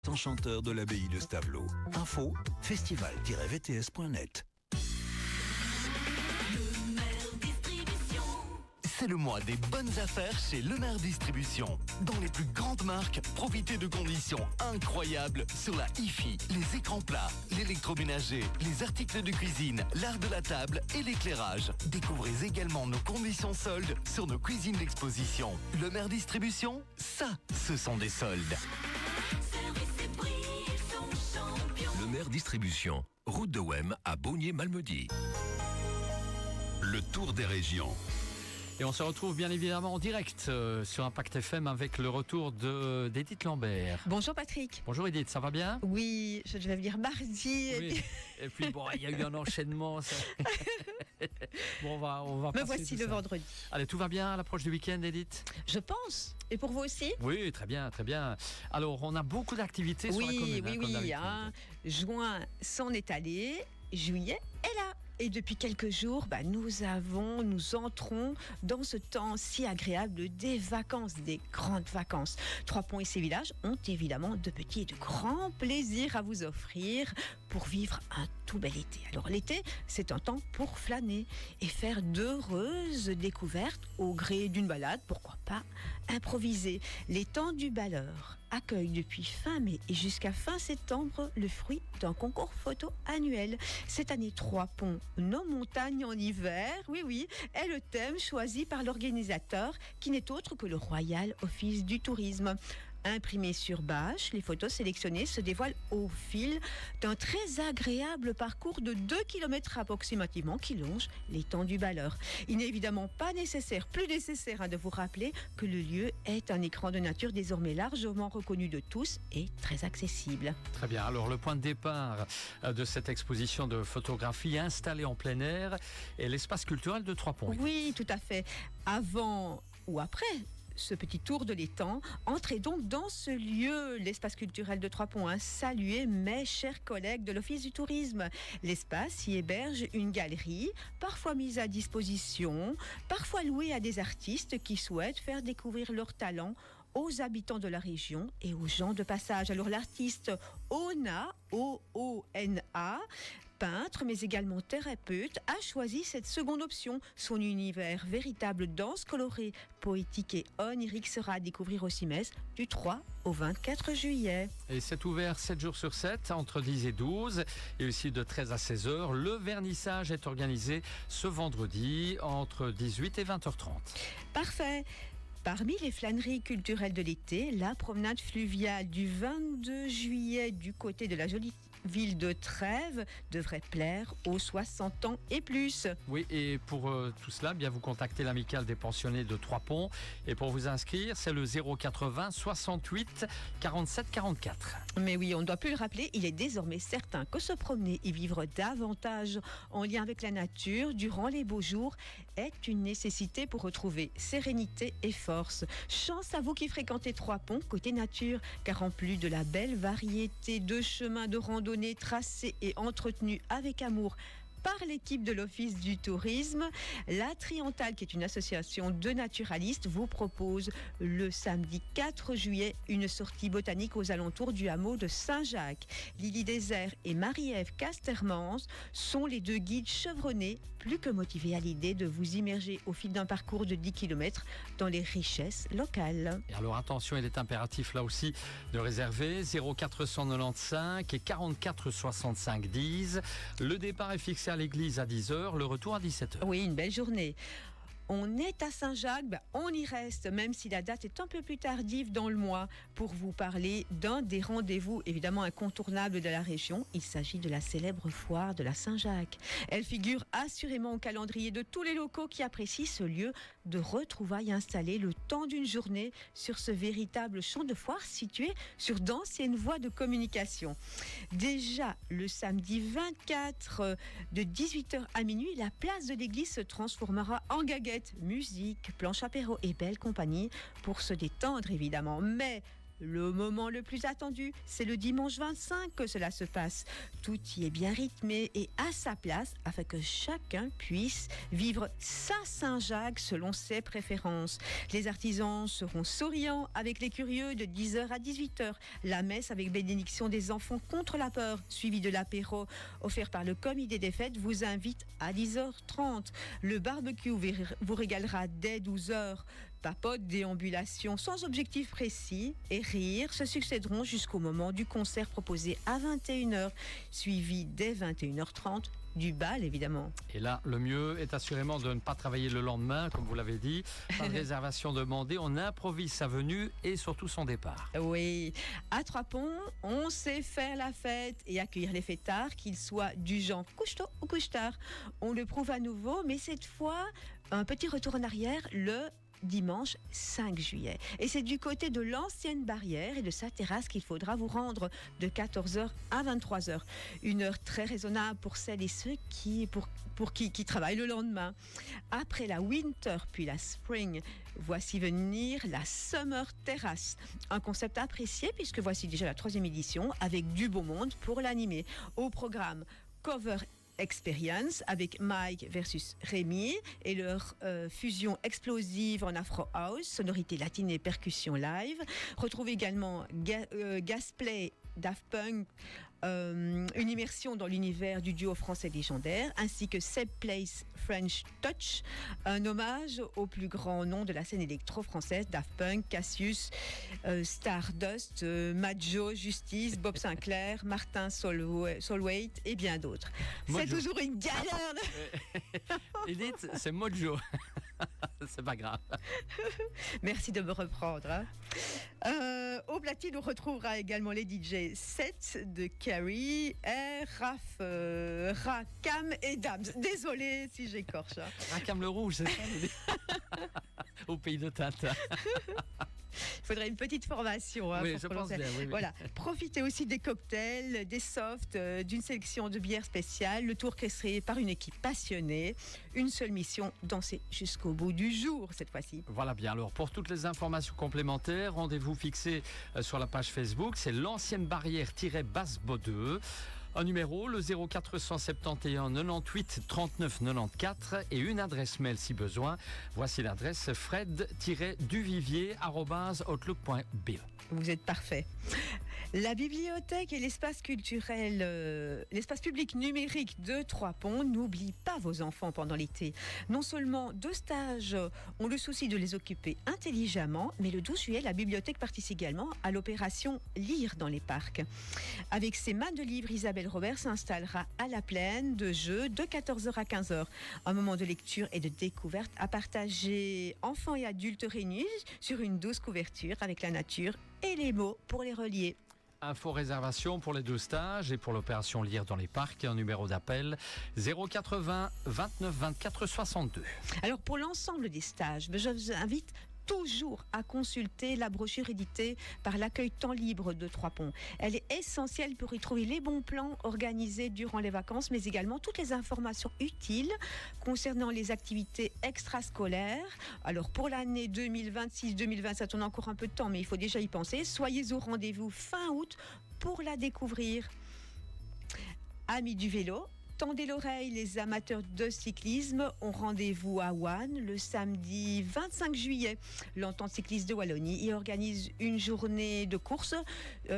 Enchanteur de l'abbaye de Stavelot. Info, festival-vts.net. C'est le mois des bonnes affaires chez Lemaire Distribution. Dans les plus grandes marques, profitez de conditions incroyables sur la hi-fi, les écrans plats, l'électroménager, les articles de cuisine, l'art de la table et l'éclairage. Découvrez également nos conditions soldes sur nos cuisines d'exposition. Lemaire Distribution, ça, ce sont des soldes. Lemaire Distribution, route de Wem à Beaunier-Malmedy. Le tour des régions. Et on se retrouve bien évidemment en direct sur Impact FM avec le retour d'Edith Lambert. Bonjour Patrick. Bonjour Edith, ça va bien? Oui, je devais venir mardi. Oui. Et puis bon, il y a eu un enchaînement. Ça... Bon, on va Me voici le vendredi. Allez, tout va bien à l'approche du week-end, Edith? Je pense. Et pour vous aussi? Oui, très bien, très bien. Alors, on a beaucoup d'activités sur la commune. Oui. Juin s'en est allé, juillet est là. Et depuis quelques jours, nous entrons dans ce temps si agréable des vacances, des grandes vacances. Trois-Ponts et ses villages ont évidemment de petits et de grands plaisirs à vous offrir pour vivre un tout bel été. Alors l'été, c'est un temps pour flâner et faire d'heureuses découvertes au gré d'une balade, pourquoi pas improviser. Les Temps du Balleur accueille depuis fin mai et jusqu'à fin septembre le fruit d'un concours photo annuel. Cette année, Trois-Ponts, nos montagnes en hiver, oui, est le thème choisi par l'organisateur qui n'est autre que le Royal Office du Tourisme. Imprimées sur bâche, les photos sélectionnées se dévoilent au fil d'un très agréable parcours de 2 km approximativement qui longe les Temps du Balleur. Il n'est évidemment pas plus nécessaire de vous rappeler que le lieu est un écran de nature désormais largement reconnu de tous et très accessible. Très bien, alors le point de départ de cette exposition de photographie installée en plein air est l'espace culturel de Trois-Ponts. Oui, tout à fait. Avant ou après ce petit tour de l'étang, entrez donc dans ce lieu, l'espace culturel de Trois-Ponts. Saluez mes chers collègues de l'Office du Tourisme. L'espace y héberge une galerie, parfois mise à disposition, parfois louée à des artistes qui souhaitent faire découvrir leur talent aux habitants de la région et aux gens de passage. Alors l'artiste Ona, O-O-N-A, peintre mais également thérapeute, a choisi cette seconde option. Son univers, véritable danse colorée, poétique et onirique, sera à découvrir au CIMES du 3 au 24 juillet. Et c'est ouvert 7 jours sur 7, entre 10 et 12, et aussi de 13 à 16 heures. Le vernissage est organisé ce vendredi entre 18 et 20h30. Parfait. Parmi les flâneries culturelles de l'été, la promenade fluviale du 22 juillet du côté de la jolie ville de Trèves devrait plaire aux 60 ans et plus. Oui, et pour tout cela, bien vous contactez l'amicale des pensionnés de Trois-Ponts. Et pour vous inscrire, c'est le 080 68 47 44. Mais oui, on ne doit plus le rappeler, il est désormais certain que se promener et vivre davantage en lien avec la nature durant les beaux jours est une nécessité pour retrouver sérénité et force. Chance à vous qui fréquentez Trois-Ponts côté nature, car en plus de la belle variété de chemins de randonnée tracés et entretenus avec amour par l'équipe de l'Office du Tourisme, la Trientale, qui est une association de naturalistes, vous propose le samedi 4 juillet une sortie botanique aux alentours du hameau de Saint-Jacques. Lily Désert et Marie-Ève Castermans sont les deux guides chevronnés, plus que motivés à l'idée de vous immerger au fil d'un parcours de 10 km dans les richesses locales. Et alors attention, il est impératif là aussi de réserver 0495 et 44 65 10. Le départ est fixé à l'église à 10h, le retour à 17h. Oui, une belle journée. On est à Saint-Jacques, on y reste, même si la date est un peu plus tardive dans le mois, pour vous parler d'un des rendez-vous évidemment incontournables de la région. Il s'agit de la célèbre foire de la Saint-Jacques. Elle figure assurément au calendrier de tous les locaux qui apprécient ce lieu de retrouvailles installé le temps d'une journée sur ce véritable champ de foire situé sur d'anciennes voies de communication. Déjà le samedi 24 de 18h à minuit, la place de l'église se transformera en gaguette. Musique, planche apéro et belle compagnie pour se détendre évidemment. Mais le moment le plus attendu, c'est le dimanche 25 que cela se passe. Tout y est bien rythmé et à sa place afin que chacun puisse vivre sa Saint-Jacques selon ses préférences. Les artisans seront souriants avec les curieux de 10h à 18h. La messe avec bénédiction des enfants contre la peur, suivi de l'apéro offert par le comité des fêtes, vous invite à 10h30. Le barbecue vous régalera dès 12h. Papote, déambulation sans objectif précis et rire se succéderont jusqu'au moment du concert proposé à 21h, suivi dès 21h30 du bal évidemment. Et là, le mieux est assurément de ne pas travailler le lendemain, comme vous l'avez dit. Pas de réservation demandée, on improvise sa venue et surtout son départ. Oui, à Trois-Ponts, on sait faire la fête et accueillir les fêtards, qu'ils soient du genre couche-tôt ou couche-tard. On le prouve à nouveau, mais cette fois, un petit retour en arrière, le dimanche 5 juillet. Et c'est du côté de l'ancienne barrière et de sa terrasse qu'il faudra vous rendre de 14h à 23h. Une heure très raisonnable pour celles et ceux qui travaillent le lendemain. Après la winter puis la spring, voici venir la summer terrace. Un concept apprécié puisque voici déjà la 3e édition avec du beau monde pour l'animer. Au programme Cover Experience avec Mike versus Rémi et leur fusion explosive en Afro House, sonorité latine et percussion live. Retrouvez également Gasplay, Daft Punk, une immersion dans l'univers du duo français légendaire, ainsi que Seb Place French Touch, un hommage au plus grand nom de la scène électro-française, Daft Punk, Cassius, Stardust, Majo, Justice, Bob Sinclair, Martin Solveig et bien d'autres. Mojo. C'est toujours une galère. Edith, c'est Mojo. C'est pas grave. Merci de me reprendre. Au platine, on retrouvera également les DJ sets de Carrie, Raph, Rakam et Dams. Désolée si j'écorche. Rakam le rouge, c'est ça? Au pays de Tintin. Il faudrait une petite formation. Oui, pour je pense prononcer. bien. Oui. Voilà. Profitez aussi des cocktails, des softs, d'une sélection de bières spéciales. Le tour orchestré par une équipe passionnée. Une seule mission, danser jusqu'au bout du jour cette fois-ci. Voilà bien. Alors, pour toutes les informations complémentaires, rendez-vous fixé sur la page Facebook. C'est l'ancienne barrière-Basse Baudeux. Un numéro, le 0471 98 39 94 et une adresse mail si besoin. Voici l'adresse fred-duvivier@outlook.be. Vous êtes parfait. La bibliothèque et l'espace culturel, l'espace public numérique de Trois-Ponts n'oublie pas vos enfants pendant l'été. Non seulement 2 stages ont le souci de les occuper intelligemment, mais le 12 juillet, la bibliothèque participe également à l'opération Lire dans les parcs. Avec ses mains de livres, Isabelle Robert s'installera à la plaine de jeu de 14h à 15h. Un moment de lecture et de découverte à partager enfants et adultes réunis sur une douce couverture avec la nature et les mots pour les relier. Info réservation pour les 2 stages et pour l'opération Lire dans les parcs, un numéro d'appel 080 29 24 62. Alors pour l'ensemble des stages, je vous invite toujours à consulter la brochure éditée par l'accueil temps libre de Trois-Ponts. Elle est essentielle pour y trouver les bons plans organisés durant les vacances, mais également toutes les informations utiles concernant les activités extrascolaires. Alors pour l'année 2026-2027, on a encore un peu de temps, mais il faut déjà y penser. Soyez au rendez-vous fin août pour la découvrir. Amis du vélo, tendez l'oreille, les amateurs de cyclisme ont rendez-vous à Wannes le samedi 25 juillet. L'Entente cycliste de Wallonie y organise une journée de course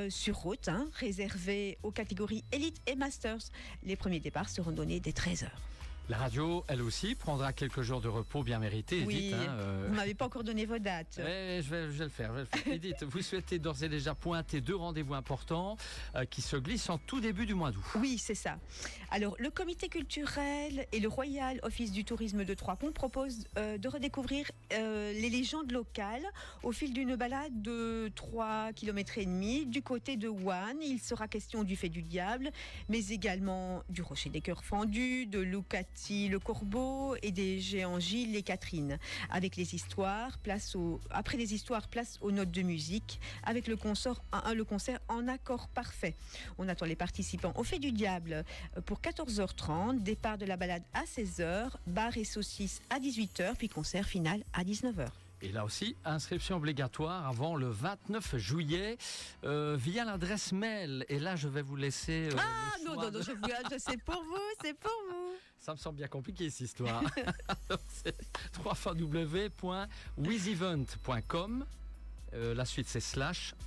sur route, réservée aux catégories élite et masters. Les premiers départs seront donnés dès 13h. La radio, elle aussi, prendra quelques jours de repos bien mérités. Oui, Edith, vous ne m'avez pas encore donné vos dates. Je vais le faire. Edith, vous souhaitez d'ores et déjà pointer 2 rendez-vous importants qui se glissent en tout début du mois d'août. Oui, c'est ça. Alors, le comité culturel et le Royal Office du tourisme de Trois-Ponts proposent de redécouvrir les légendes locales au fil d'une balade de 3,5 km du côté de Wannes. Il sera question du fait du diable, mais également du rocher des cœurs fendus, de Lucati le Corbeau et des géants Gilles et Catherine. Avec les histoires, après les histoires, place aux notes de musique, avec le concert en accord parfait. On attend les participants au fait du diable pour 14h30, départ de la balade à 16h, bar et saucisses à 18h, puis concert final à 19h. Et là aussi, inscription obligatoire avant le 29 juillet via l'adresse mail. Et là, je vais vous laisser... non, je sais pour vous, c'est pour vous. Ça me semble bien compliqué, cette histoire. C'est www.wizevent.com. La suite, c'est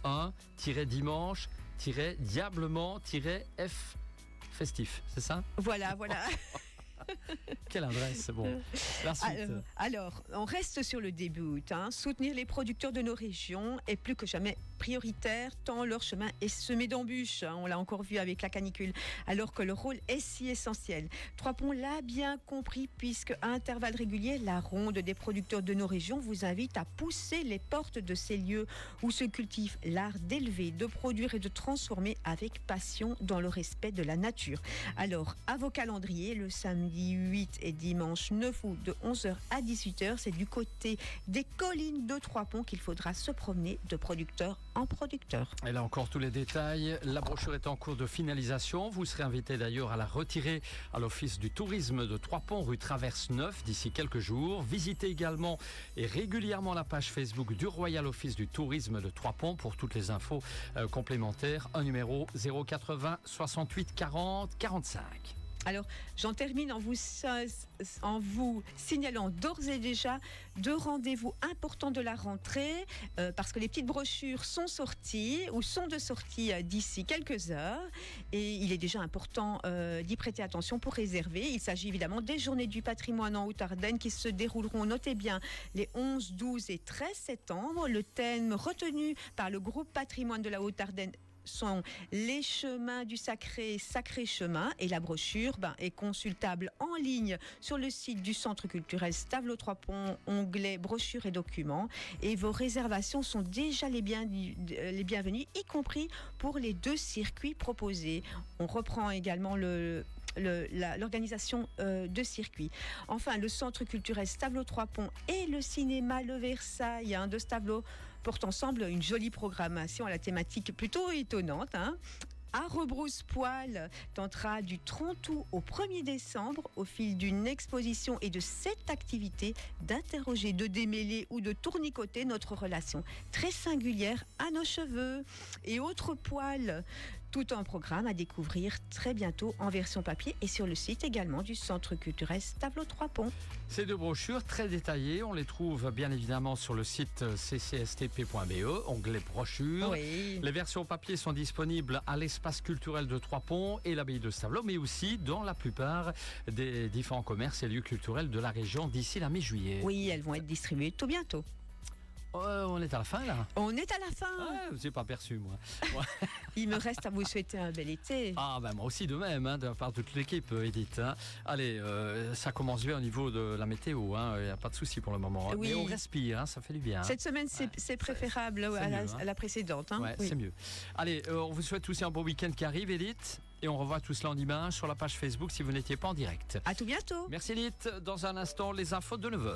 /1-dimanche-diablement-f festif. C'est ça? Voilà. Quelle adresse? Bon, la suite. Alors, on reste sur le début août. Soutenir les producteurs de nos régions est plus que jamais prioritaire, tant leur chemin est semé d'embûches. On l'a encore vu avec la canicule, alors que leur rôle est si essentiel. Trois-Ponts l'a bien compris, puisque à intervalles réguliers, la ronde des producteurs de nos régions vous invite à pousser les portes de ces lieux où se cultive l'art d'élever, de produire et de transformer avec passion dans le respect de la nature. Alors, à vos calendriers, le samedi 8 et dimanche 9 août de 11h à 18h, c'est du côté des collines de Trois-Ponts qu'il faudra se promener de producteur en producteur. Et là encore tous les détails. La brochure est en cours de finalisation. Vous serez invité d'ailleurs à la retirer à l'Office du tourisme de Trois-Ponts, rue Traverse 9, d'ici quelques jours. Visitez également et régulièrement la page Facebook du Royal Office du tourisme de Trois-Ponts pour toutes les infos complémentaires. Un numéro 080 68 40 45. Alors, j'en termine en vous signalant d'ores et déjà 2 rendez-vous importants de la rentrée, parce que les petites brochures sont sorties ou sont de sortie d'ici quelques heures. Et il est déjà important d'y prêter attention pour réserver. Il s'agit évidemment des Journées du patrimoine en Haute-Ardenne qui se dérouleront, notez bien, les 11, 12 et 13 septembre. Le thème retenu par le groupe Patrimoine de la Haute-Ardenne sont les chemins du sacré chemin, et la brochure est consultable en ligne sur le site du Centre culturel Stavelot Trois-Ponts, onglet brochures et documents, et vos réservations sont déjà les bienvenues, y compris pour les 2 circuits proposés. On reprend également l'organisation de circuits. Enfin, le Centre culturel Stavelot Trois-Ponts et le cinéma Le Versailles de Stavelot portent ensemble une jolie programmation à la thématique plutôt étonnante. À rebrousse-poil tentera du 30 août au 1er décembre, au fil d'une exposition et de 7 activités, d'interroger, de démêler ou de tournicoter notre relation très singulière à nos cheveux. Et autre poil, tout un programme à découvrir très bientôt en version papier et sur le site également du Centre culturel Stavelot Trois-Ponts. Ces 2 brochures très détaillées, on les trouve bien évidemment sur le site ccstp.be, onglet brochures. Oui. Les versions papier sont disponibles à l'espace culturel de Trois-Ponts et l'abbaye de Stavelot, mais aussi dans la plupart des différents commerces et lieux culturels de la région d'ici la mi-juillet. Oui, elles vont être distribuées tout bientôt. On est à la fin là. On est à la fin. Je n'ai pas perçu moi. Il me reste à vous souhaiter un bel été. Ah ben moi aussi de même, de la part de toute l'équipe, Edith. Allez, ça commence bien au niveau de la météo, il n'y a pas de souci pour le moment. Oui. Mais on respire, ça fait du bien. Cette semaine, c'est préférable à la précédente. Oui. C'est mieux. Allez, on vous souhaite aussi un beau week-end qui arrive, Edith. Et on revoit tout cela en image sur la page Facebook si vous n'étiez pas en direct. À tout bientôt. Merci Edith. Dans un instant, les infos de 9h.